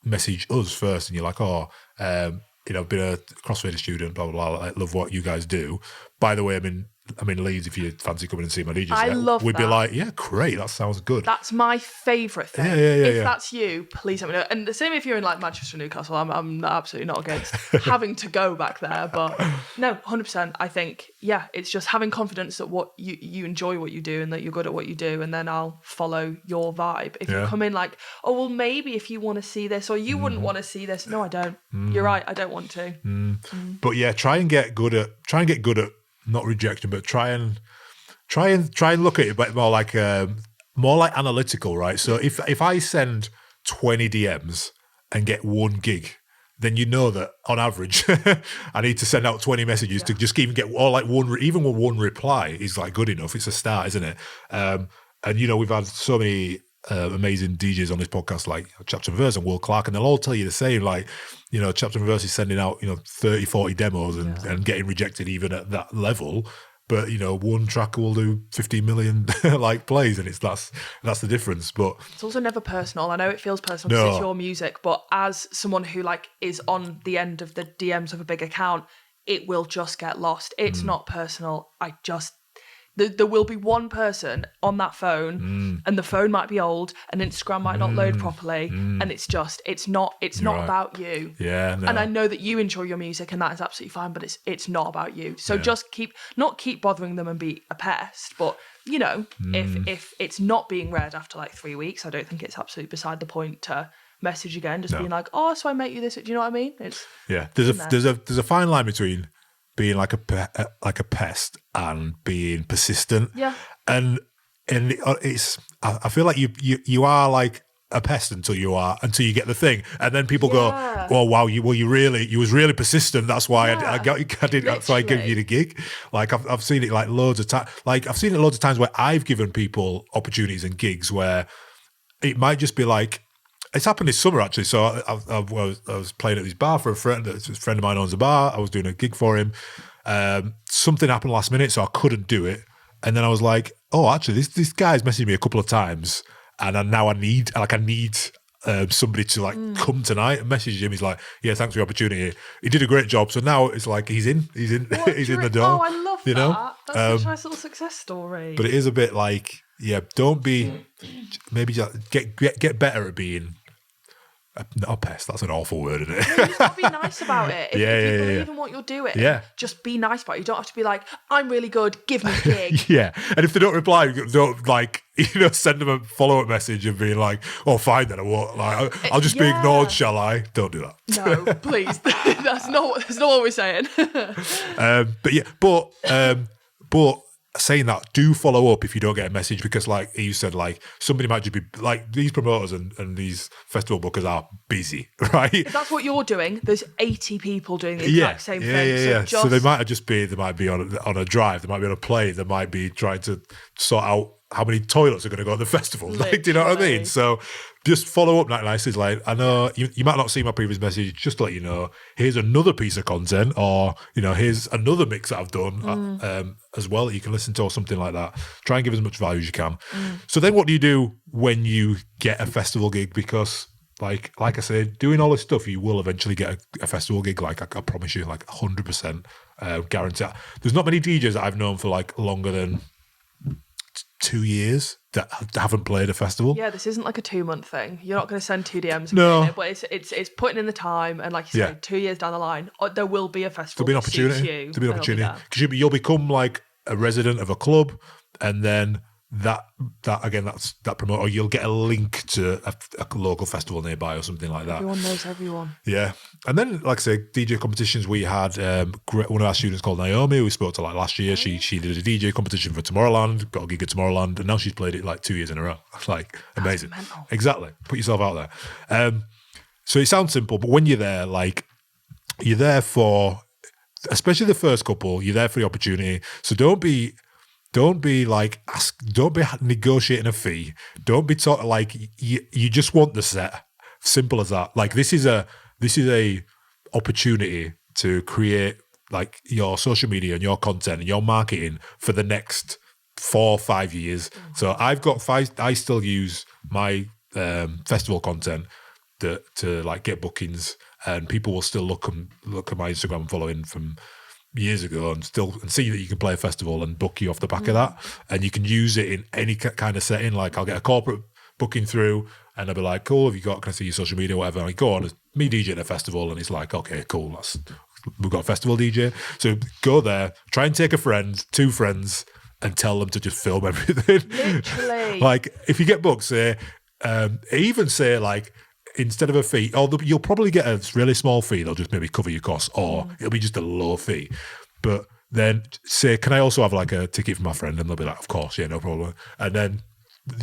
message us first and you're like, "Oh, you know, I've been a Crossfader student, blah blah blah. I love what you guys do. By the way, I'm in Leeds. If you fancy coming and see my DJ set,"
I love
we'd
that.
be like, "Yeah, great. That sounds good."
That's my favourite thing.
Yeah.
If that's you, please let me know. And the same if you're in like Manchester, Newcastle. I'm absolutely not against having to go back there, but no, 100%. I think it's just having confidence that what you enjoy what you do and that you're good at what you do, and then I'll follow your vibe. If you come in like, "Oh well, maybe if you want to see this, or you wouldn't want to see this," no, I don't. You're right. I don't want to.
But yeah, try and get good at not rejection, but try and look at it, but more like analytical, right? So if I send 20 DMs and get one gig, then you know that on average I need to send out 20 messages to just even get one reply is like good enough. It's a start, isn't it? And you know, we've had so many amazing DJs on this podcast, like Chapter and Verse and Will Clark, and they'll all tell you the same. Like, you know, Chapter and Verse is sending out, you know, 30, 40 demos and getting rejected even at that level. But, you know, one track will do 15 million like plays, and that's the difference. But
it's also never personal. I know it feels personal because it's your music, but as someone who like is on the end of the DMs of a big account, it will just get lost. It's not personal. There will be one person on that phone, and the phone might be old, and Instagram might not load properly, and it's not
right.
about you.
Yeah, no.
And I know that you enjoy your music, and that is absolutely fine, but it's not about you. So just keep bothering them and be a pest. But you know, if it's not being read after like 3 weeks, I don't think it's absolutely beside the point to message again, just being like, "Oh, so I met you this." Do you know what I mean?
There's a fine line between being like a pest and being persistent.
Yeah.
And it's, I feel like you are like a pest until you get the thing, and then people go, "Oh wow, you was really persistent. That's why I did. That's why I gave you the gig." Like I've seen it like loads of times. Like I've seen it loads of times where I've given people opportunities and gigs where it might just be like. It's happened this summer, actually. So I was playing at this bar for a friend. A friend of mine owns a bar. I was doing a gig for him. Something happened last minute, so I couldn't do it. And then I was like, oh, actually, this guy's messaged me a couple of times, and I need somebody to come tonight and message him. He's like, yeah, thanks for the opportunity. He did a great job. So now it's like he's in he's in the door.
Oh, I love that.
Know?
That's such a nice little success story.
But it is a bit like, yeah, don't be, maybe just get better at being not a pest. That's an awful word, isn't it?
You just got to be nice about it. If you believe in what you're doing, just be nice about it. You don't have to be like, I'm really good, give me a gig.
Yeah. And if they don't reply, don't send them a follow-up message and be like, oh, fine then, I won't. Like, I'll just be ignored, shall I? Don't do that.
No, please. That's not what we're saying.
But saying that, do follow up if you don't get a message, because like you said, like somebody might just be like, these promoters and these festival bookers are busy, right?
If that's what you're doing, there's 80 people doing the exact same thing.
Yeah. So they might be on a drive, they might be on a plane, they might be trying to sort out how many toilets are going to go at the festival. Like, do you know what I mean? So just follow up nice. It's like, I know you might not see my previous message, just to let you know, here's another piece of content, or, here's another mix that I've done as well that you can listen to, or something like that. Try and give as much value as you can. So then what do you do when you get a festival gig? Because like I said, doing all this stuff, you will eventually get a festival gig. Like I promise you, like 100% guarantee. There's not many DJs that I've known for like longer than 2 years that haven't played a festival.
Yeah, this isn't like a 2-month thing. You're not going to send 2 DMs.
No,
but it's putting in the time, and like you said, 2 years down the line, there will be a festival.
There'll be an opportunity. There'll be an opportunity because you'll become like a resident of a club, and then that promoter, or you'll get a link to a local festival nearby or something like that.
Everyone knows everyone.
Yeah. And then, like I say, DJ competitions, we had one of our students called Naomi, who we spoke to like last year. She did a DJ competition for Tomorrowland, got a gig at Tomorrowland, and now she's played it like 2 years in a row. Like, amazing. Exactly. Put yourself out there. So it sounds simple, but when you're there, like, you're there for, especially the first couple, you're there for the opportunity. So don't be negotiating a fee. Don't be talking like you just want the set. Simple as that. Like this is a opportunity to create like your social media and your content and your marketing for the next 4 or 5 years. So I still use my festival content to like get bookings, and people will still look at my Instagram following from years ago and see that you can play a festival and book you off the back of that, and you can use it in any kind of setting. Like I'll get a corporate booking through, and I'll be like, cool, have you got, can I see your social media, whatever? And I go on, it's me DJing a festival, and it's like, okay, cool, we've got a festival DJ. So go there, try and take a friend, 2 friends, and tell them to just film everything.
Literally.
Like if you get booked, even say like, instead of a fee, you'll probably get a really small fee. They'll just maybe cover your costs, or it'll be just a low fee. But then say, can I also have like a ticket for my friend? And they'll be like, of course, yeah, no problem. And then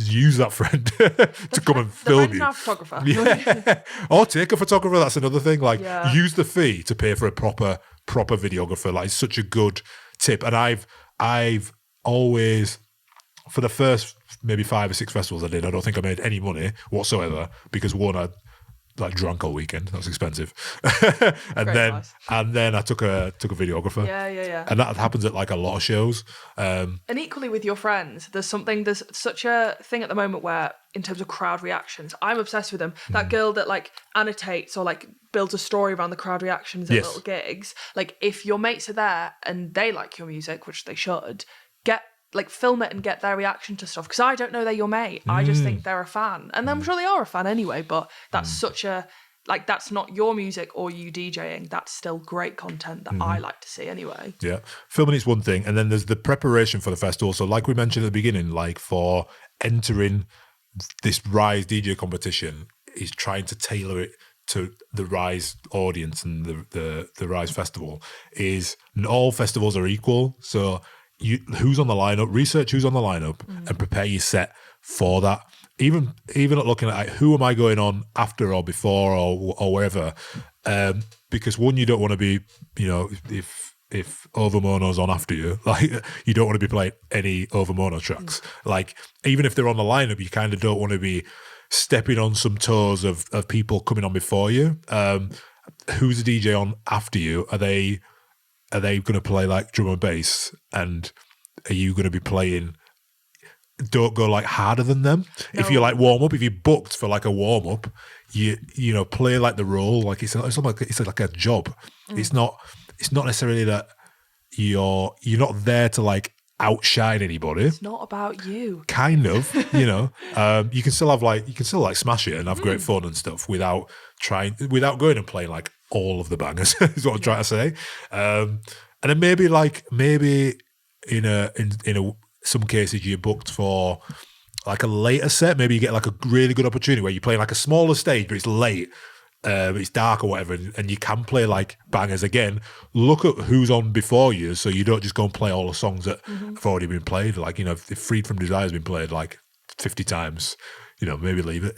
use that friend to come and film you.
Not a photographer.
Yeah. Or take a photographer. That's another thing. Like use the fee to pay for a proper videographer. Like it's such a good tip. And I've always, for the first maybe 5 or 6 festivals I did, I don't think I made any money whatsoever, because one, I like drank all weekend. That was expensive. and then I took a videographer.
Yeah.
And that happens at like a lot of shows.
And equally with your friends, there's such a thing at the moment where, in terms of crowd reactions, I'm obsessed with them. That girl that like annotates or like builds a story around the crowd reactions at little gigs. Like if your mates are there and they like your music, which they should, film it and get their reaction to stuff, because I don't know they're your mate. I just think they're a fan, and I'm sure they are a fan anyway, but that's such a, like, that's not your music or you DJing. That's still great content that I like to see anyway. Yeah,
filming is one thing, and then there's the preparation for the festival. So like we mentioned at the beginning, like for entering this Rise DJ competition, is trying to tailor it to the Rise audience and the Rise festival. Is not all festivals are equal, so who's on the lineup, research who's on the lineup, and prepare your set for that. Even at looking at like, who am I going on after or before or wherever, because one, you don't want to be, if Overmono's on after you, like you don't want to be playing any Overmono tracks. Like even if they're on the lineup, you kind of don't want to be stepping on some toes of people coming on before you. Who's the DJ on after you? Are they going to play like drum and bass? And are you going to be playing? Don't go like harder than them.
No.
If you like warm up, if you booked for like a warm up, you know play like the role. Like it's like a job. It's not necessarily that you're not there to like outshine anybody.
It's not about you.
Kind of, you can still smash it and have great fun and stuff without going and playing like all of the bangers. Is what I'm trying to say. And then maybe in some cases you're booked for like a later set. Maybe you get like a really good opportunity where you're playing like a smaller stage, but it's late. It's dark or whatever, and you can play like bangers again. Look at who's on before you, so you don't just go and play all the songs that have already been played. Like, if Freed from Desire has been played like 50 times, maybe leave it.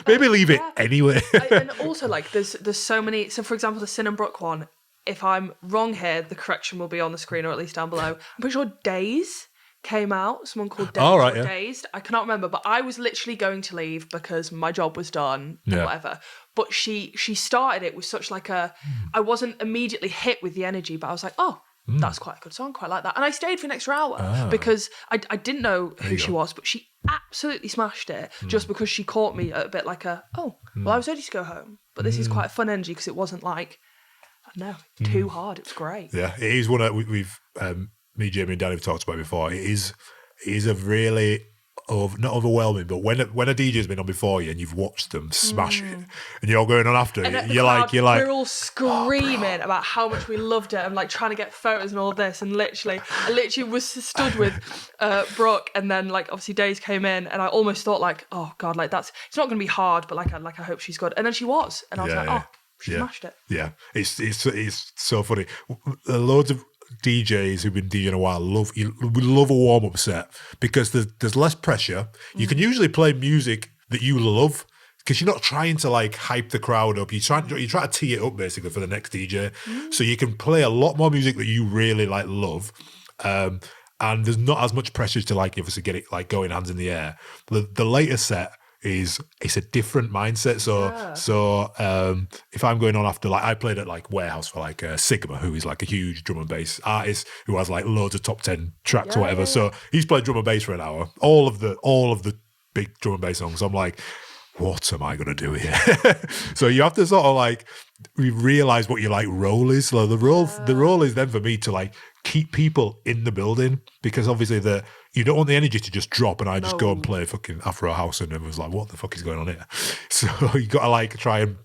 Maybe leave it anyway.
And also, like, there's so many. So, for example, the Sin and Brook one. If I'm wrong here, the correction will be on the screen or at least down below. I'm pretty sure Days came out. Someone called Dazed Dazed. I cannot remember, but I was literally going to leave because my job was done or whatever. But she started it with such like I wasn't immediately hit with the energy, but I was like, oh, that's quite a good song, quite like that. And I stayed for an extra hour because I didn't know who she was, but she absolutely smashed it just because she caught me at a bit like I was ready to go home. But this is quite a fun energy because it wasn't like, too hard. It was great.
Yeah, it is one that we've me, Jamie, and Danny have talked about before. It is a really not overwhelming, but when a DJ's been on before you and you've watched them smash it, and you're going on after it, you're like,
we're all screaming about how much we loved it and like trying to get photos and all this. And I literally was stood with Brooke, and then like obviously Days came in, and I almost thought like, oh god, like it's not going to be hard, but like I hope she's good. And then she was, and I was like, oh, she smashed it. Yeah,
it's so funny. Loads of DJs who've been DJing a while love a warm-up set because there's less pressure. You can usually play music that you love because you're not trying to like hype the crowd up. You try to tee it up basically for the next DJ, so you can play a lot more music that you really like love. And there's not as much pressure to like obviously get it like going hands in the air. The later set it's a different mindset. So if I'm going on after like I played at like Warehouse for like Sigma, who is like a huge drum and bass artist who has like loads of top 10 tracks or whatever. So he's played drum and bass for an hour, all of the big drum and bass songs. I'm like, what am I going to do here? So you have to sort of like realize what your like role is. So the role is then for me to like keep people in the building, because obviously you don't want the energy to just drop and I just go and play fucking Afro House and everyone's like, what the fuck is going on here? So you got to like try and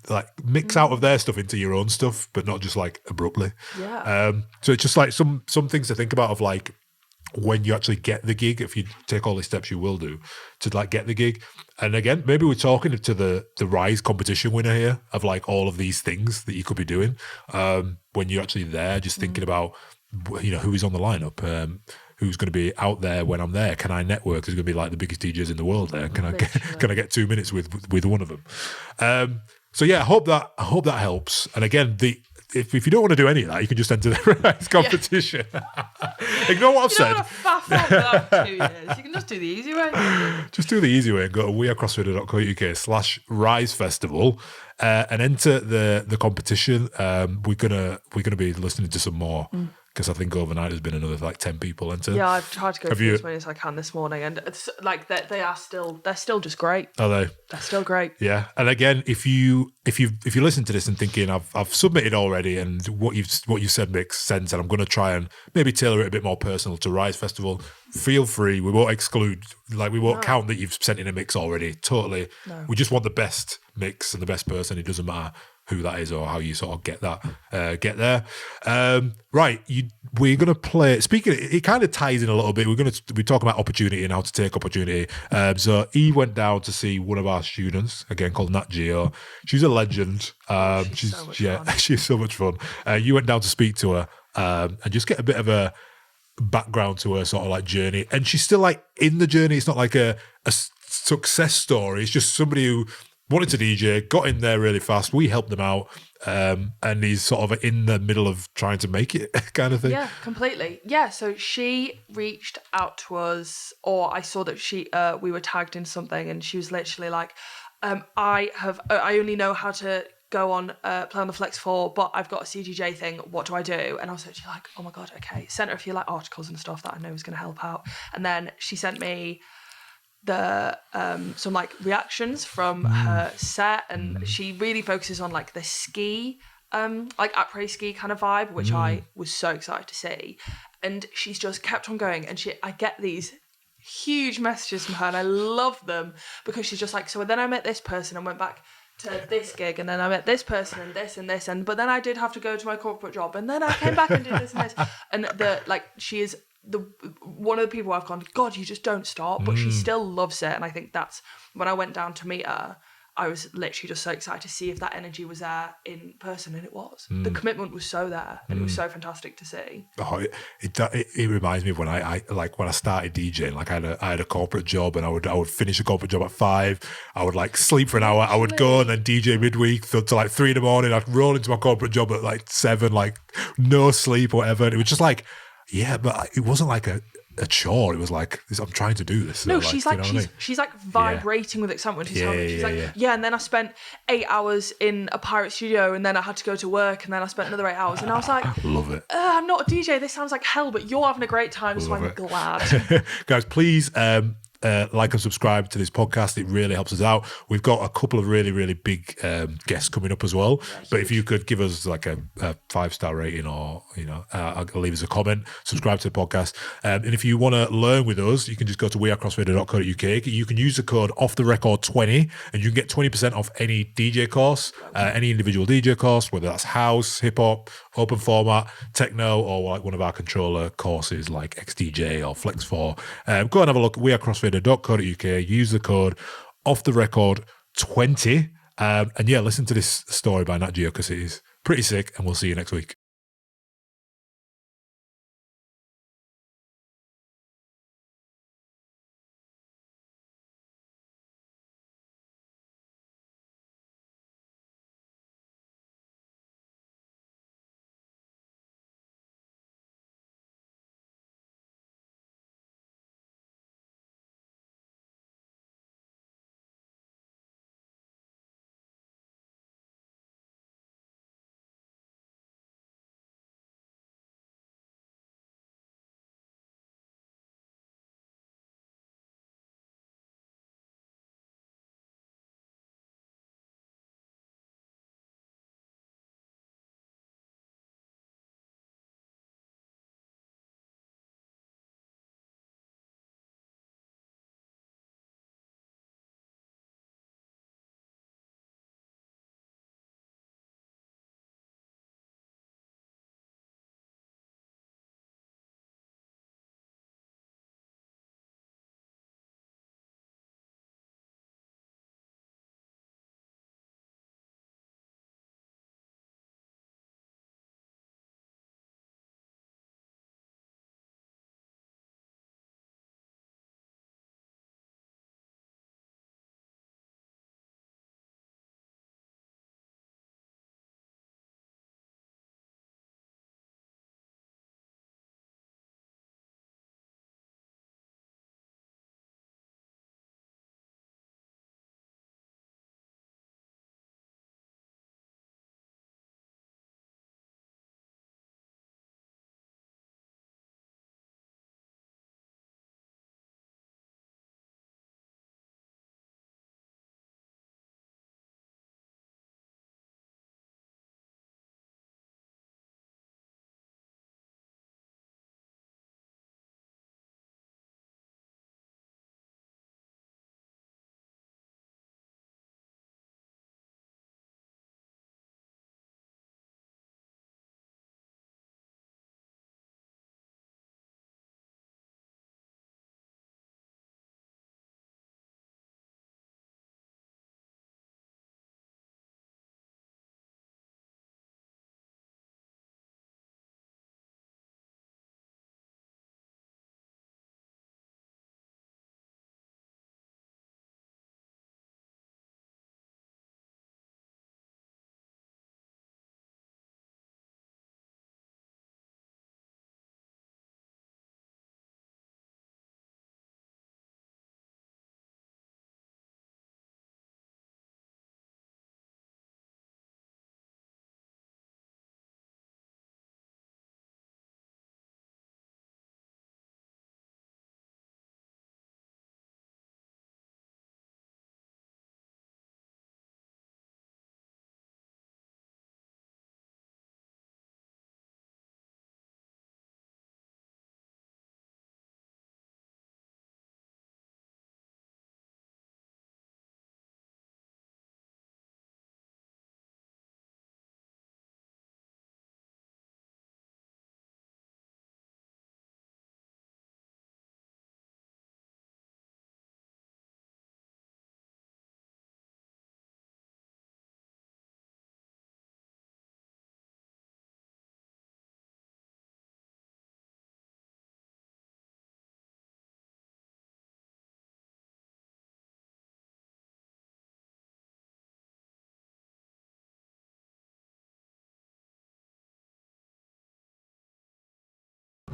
like mix out of their stuff into your own stuff, but not just like abruptly.
Yeah.
So it's just like some things to think about of like when you actually get the gig, if you take all the steps you will do to like get the gig. And again, maybe we're talking to the Rise competition winner here of like all of these things that you could be doing when you're actually there, just thinking about, who is on the lineup, who's going to be out there when I'm there. Can I network? Who's going to be like the biggest DJs in the world there? Can I get 2 minutes with one of them? So yeah, I hope that helps. And again, if you don't want to do any of that, you can just enter the Rise competition. Ignore what I've said.
You don't want to faff off without 2 years. You can just do the easy way.
Just do the easy way and go to wearecrossfader.co.uk/Rise Festival and enter the competition. We're gonna be listening to some more. Because I think overnight there's been another like 10 people enter.
Yeah, I've tried to go through as many as I can this morning, and it's like they're still just great.
Are they?
They're still great.
Yeah, and again, if you listen to this and thinking I've submitted already, and what you've said makes sense, and I'm going to try and maybe tailor it a bit more personal to Rise Festival, feel free. We won't exclude, like we won't count that you've sent in a mix already. Totally. No. We just want the best mix and the best person. It doesn't matter who that is or how you sort of get there. Right, we're going to play. Speaking, it kind of ties in a little bit. We're talking about opportunity and how to take opportunity. So Eve went down to see one of our students again called Nat Geo. She's a legend. She's so much fun. She's so much fun. You went down to speak to her and just get a bit of a background to her sort of like journey. And she's still like in the journey. It's not like a success story. It's just somebody who wanted to DJ, got in there really fast. We helped them out, and he's sort of in the middle of trying to make it kind of thing. Yeah,
completely. Yeah, so she reached out to us, or I saw that we were tagged in something, and she was literally like, I only know how to go on, play on the Flex 4, but I've got a CDJ thing. What do I do? And I was actually like, oh my God, okay. Sent her a few like articles and stuff that I know was going to help out. And then she sent me the some like reactions from her set, and she really focuses on like the ski, like après ski kind of vibe, which I was so excited to see. And she's just kept on going, and I get these huge messages from her, and I love them because she's just like, so then I met this person and went back to this gig, and then I met this person and this, and but then I did have to go to my corporate job, and then I came back and did this and this, and she is one of the people I've gone, God, you just don't stop, but she still loves it. And I think that's when I went down to meet her, I was literally just so excited to see if that energy was there in person, and it was. The commitment was so there, and it was so fantastic to see.
Oh, it reminds me of when I when I started DJing. Like I had a corporate job, and I would finish a corporate job at 5. I would like sleep for an hour. I would go and then DJ midweek till like 3 a.m. I'd roll into my corporate job at like 7, like no sleep or whatever. And it was just like, yeah, but it wasn't like a chore. It was like, I'm trying to do this.
No, she's like, she's like vibrating with excitement. She's and then I spent 8 hours in a pirate studio, and then I had to go to work, and then I spent another 8 hours, and I was like,
love it.
I'm not a DJ. This sounds like hell, but you're having a great time, so I'm glad.
Guys, please like and subscribe to this podcast. It really helps us out. We've got a couple of really, really big guests coming up as well. But if you could give us like a 5-star rating, or leave us a comment, subscribe to the podcast. And if you want to learn with us, you can just go to wearecrossfader.co.uk. You can use the code OFFTHERECORD20, and you can get 20% off any DJ course, any individual DJ course, whether that's house, hip hop, open format, techno, or like one of our controller courses like XDJ or Flex 4. Go and have a look at wearecrossfader.co.uk. Use the code OFFTHERECORD20. And yeah, listen to this story by Nat Geo because it is pretty sick, and we'll see you next week.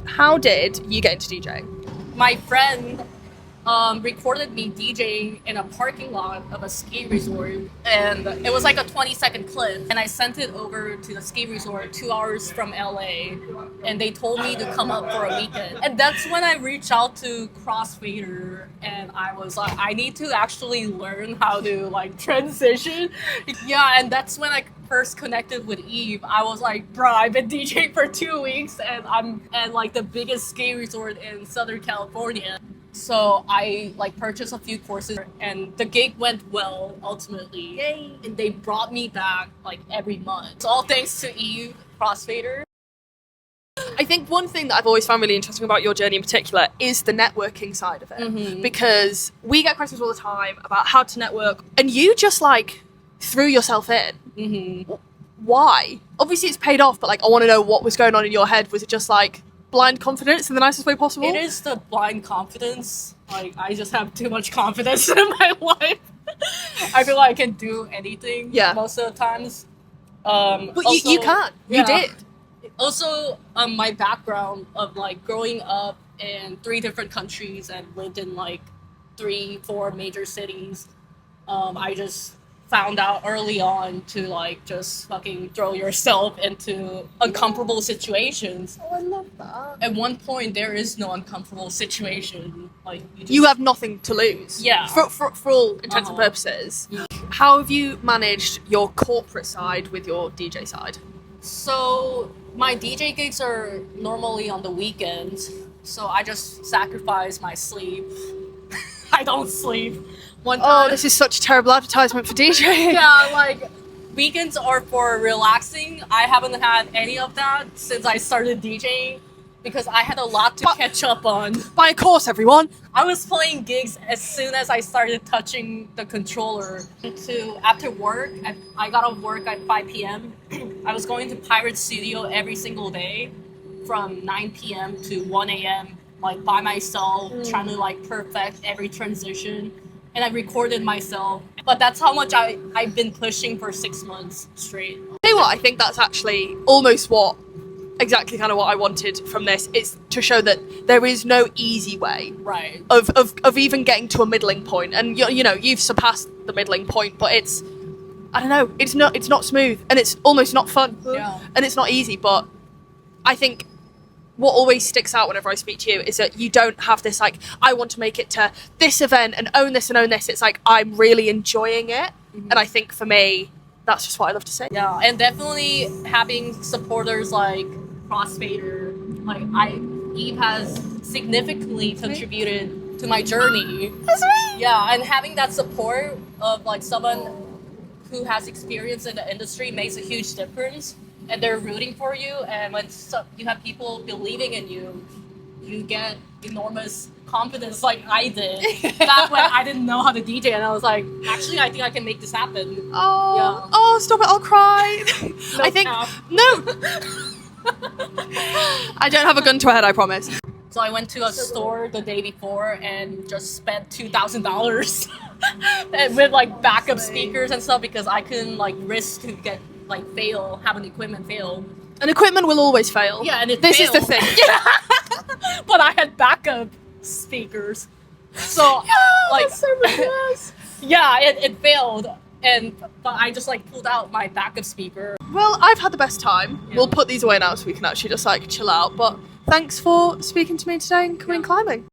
how did you get into DJing?
My friend recorded me DJing in a parking lot of a ski resort, and it was like a 20-second clip, and I sent it over to the ski resort 2 hours from LA, and they told me to come up for a weekend. And that's when I reached out to Crossfader, and I was like, I need to actually learn how to like transition. Yeah, and that's when I first connected with Eve. I was like, bro, I've been DJing for 2 weeks, and I'm at like the biggest ski resort in Southern California. So I like purchased a few courses, and the gig went well ultimately. Yay! And they brought me back like every month. It's all thanks to Eve, Crossfader.
I think one thing that I've always found really interesting about your journey in particular is the networking side of it. Because we get questions all the time about how to network, and you just like threw yourself in. Why? Obviously it's paid off, but like I want to know what was going on in your head. Was it just like blind confidence in the nicest way possible?
It is the blind confidence. Like, I just have too much confidence in my life. I feel like I can do anything most of the times.
But also, you can. You did.
Also, my background of like growing up in 3 different countries and lived in like 3-4 major cities, I just found out early on to like just fucking throw yourself into uncomfortable situations.
Oh, I love that.
At one point, there is no uncomfortable situation. Like
you have nothing to lose.
Yeah.
For all intents and purposes. How have you managed your corporate side with your DJ side?
So my DJ gigs are normally on the weekends, so I just sacrifice my sleep. I don't sleep.
This is such a terrible advertisement for DJing.
Yeah, like, weekends are for relaxing. I haven't had any of that since I started DJing because I had a lot to catch up on.
Buy a course, everyone.
I was playing gigs as soon as I started touching the controller. After work, I got off work at 5 p.m. I was going to Pirate Studio every single day from 9 p.m. to 1 a.m. like by myself, trying to like perfect every transition. And I recorded myself. But that's how much I've been pushing for 6 months straight.
Tell you what, I think that's actually almost exactly kind of what I wanted from this, is to show that there is no easy way of even getting to a middling point. And you know, you've surpassed the middling point, but it's, I don't know, it's not smooth, and it's almost not fun. And it's not easy, but I think what always sticks out whenever I speak to you is that you don't have this like, I want to make it to this event and own this and own this. It's like, I'm really enjoying it. And I think for me, that's just what I love to say.
Yeah, and definitely having supporters like Crossfader, like Eve has significantly contributed to my journey.
That's right.
Yeah, and having that support of like someone who has experience in the industry makes a huge difference. And they're rooting for you, and when you have people believing in you, you get enormous confidence like I did. Back when I didn't know how to DJ, and I was like, actually, I think I can make this happen.
Oh, stop it, I'll cry. I think, no. I don't have a gun to my head, I promise.
So I went to a store the day before and just spent $2,000 with like backup speakers and stuff because I couldn't like risk to get have an equipment fail.
An equipment will always fail.
Yeah, and
this is the thing.
But I had backup speakers. So
that's so ridiculous.
Yeah, it failed, but I just like pulled out my backup speaker.
Well, I've had the best time. We'll put these away now so we can actually just like chill out. But thanks for speaking to me today and coming climbing.